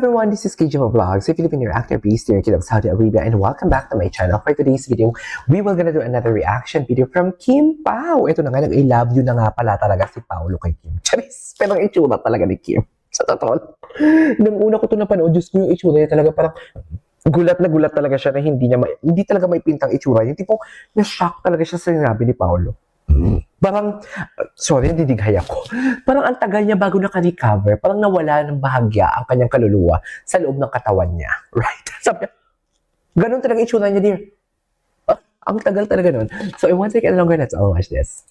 everyone, this is KJ Vlogs, a Filipino reactor based here in Kingdom of Saudi Arabia, and welcome back to my channel. For today's video, we will gonna do another reaction video from Kim Pao. Ito na nga, nag-I love you na nga pala talaga si Paolo kay Kim. Charis! Pero ang itsura talaga ni Kim. Sa totoo. Nung una ko ito napanood, Diyos ko yung itsura niya talaga parang gulat na gulat talaga siya na hindi talaga may pintang itsura. Yung tipong na-shock talaga siya sa sinabi ni Paolo. Parang, sorry, nandidighay ako. Parang ang tagal niya bago naka-recover, parang nawala ng bahagya ang kanyang kaluluwa sa loob ng katawan niya. Right? Sabi niya, ganun talaga itsura niya, dear. Ang tagal talaga nun. So, I won't take any longer. Let's all watch this.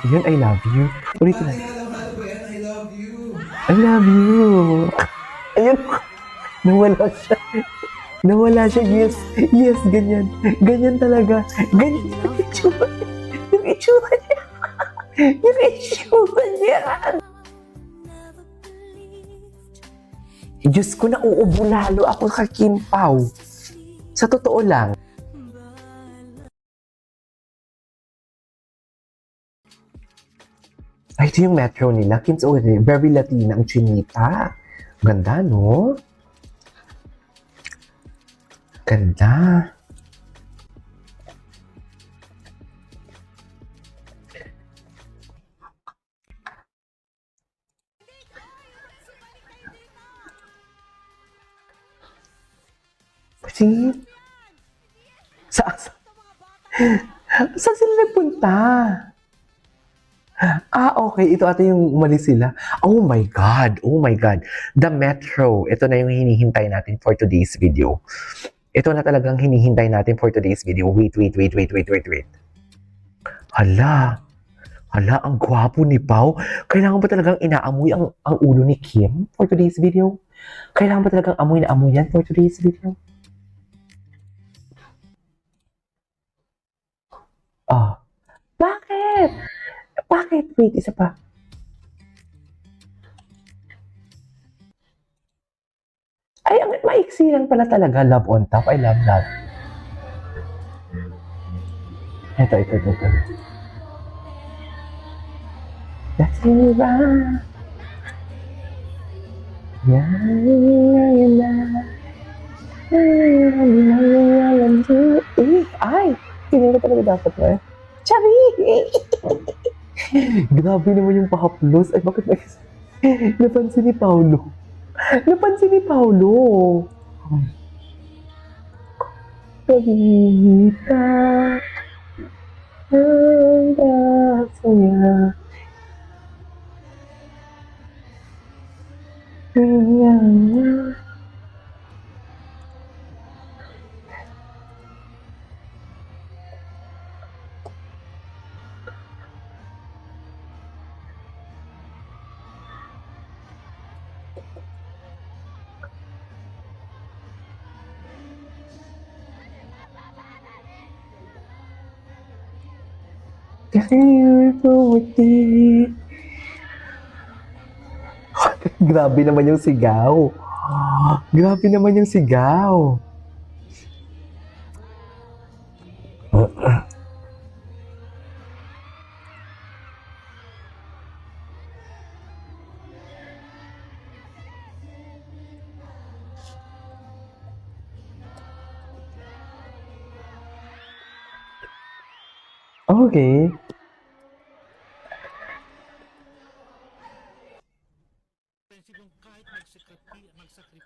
Yun, I love you. Ulitin na. I love you. I love you. Ayun. Nawala siya. Nawala siya. Yes. Yes, ganyan. Ganyan talaga. Ganyan yung itsura. Yung itsura niya. Yung itsura niya. Diyos ko, nauubo lalo ako kay Kim Pao. Sa totoo lang. Ay, ito yung metro nila. Kim's already very Latina ang chinita. Ganda, no? Ganda. See? Saan sila nagpunta? Okay. Ito ata yung umalis sila. Oh my God. Oh my God. The Metro. Ito na yung hinihintay natin for today's video. Ito na talagang hinihintay natin for today's video. Wait. Hala. Hala, ang gwapo ni Pao. Kailangan ba talagang inaamoy ang ulo ni Kim for today's video? Kailangan ba talagang amoy na amoy yan for today's video? Bakit? Bakit? Wait, isa pa. Ay, ang maiksi lang pala talaga. Love on top. I love that. Ito. That's me ba? Ay! Hindi ko talaga dapat na. Chari! Grabe naman yung pahaplos. Ay, bakit napansin ni Paolo? Napansin ni Paolo. Pag-ibita ang baso niya. Kasi puti. Grabe naman yung sigaw. Grabe naman yung sigaw. Okay.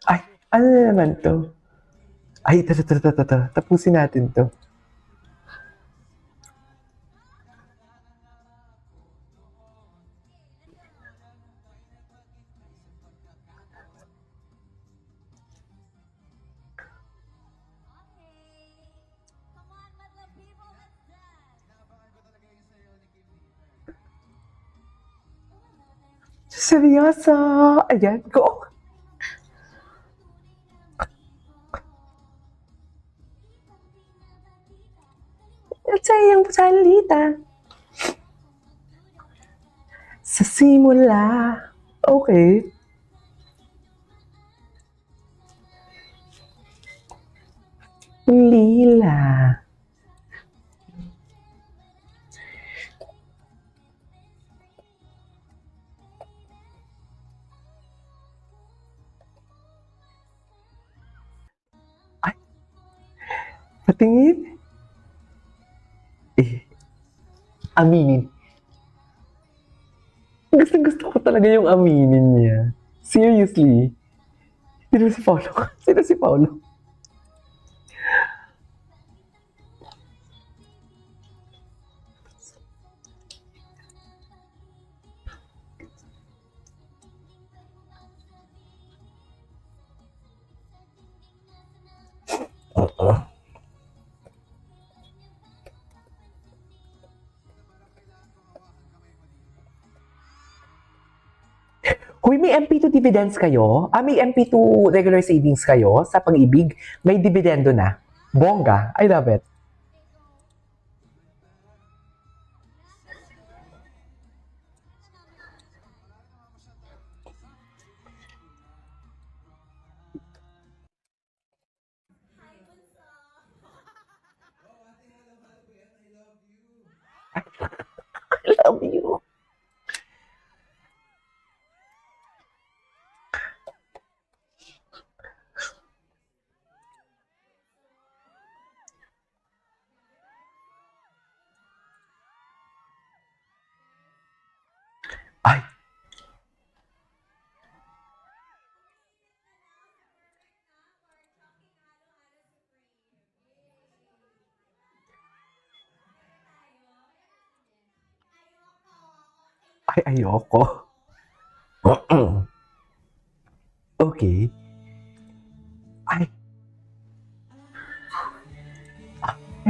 Ay, ano na naman to? Ay, ito. Tapusin natin to. Seryoso! Ayan, go! At sa iyong salita. Sa simula. Okay. Lila. Patingin. Aminin. Gusto ko talaga yung aminin niya. Seriously. Sino si Paolo? Sino si Paolo? Hoy, may MP2 dividends kayo? May MP2 regular savings kayo sa pag-ibig? May dividendo na? Bongga. I love it. I love you. Ay. Ay, ayoko. Okay. Ay.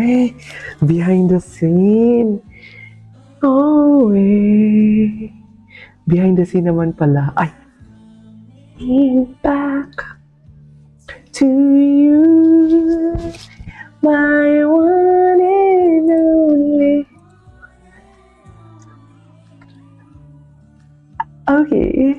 Eh, behind the scene. Oh, eh. Behind the scene naman pala. Ay. Back to you, my one and only. Okay.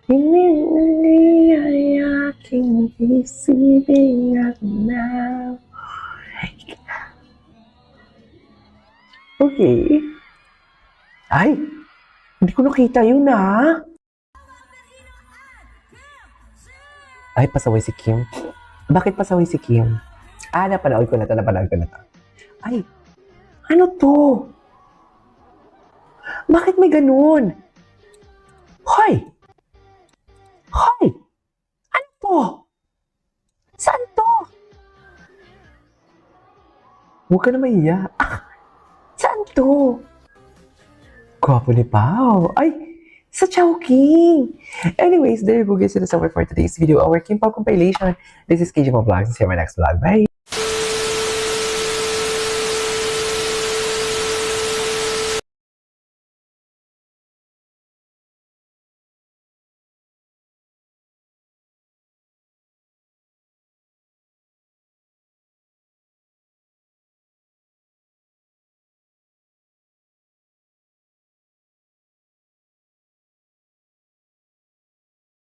Hindi ay aking isipin at now. Okay. Ay, hindi ko nakita yun ah. Ay, pasaway si Kim. Bakit pasaway si Kim? Napanood ko na to. Ay, ano to? Bakit may ganun? Hoy! Hoy! Ano to? Saan to? Huwag ka na maiya. Saan to? Gwapo ni Pao. Ay, sa Chowking. Anyways, there you go guys. That's all for today's video. Our Kim Pao compilation. This is KJ Mo Vlogs. See you in my next vlog. Bye!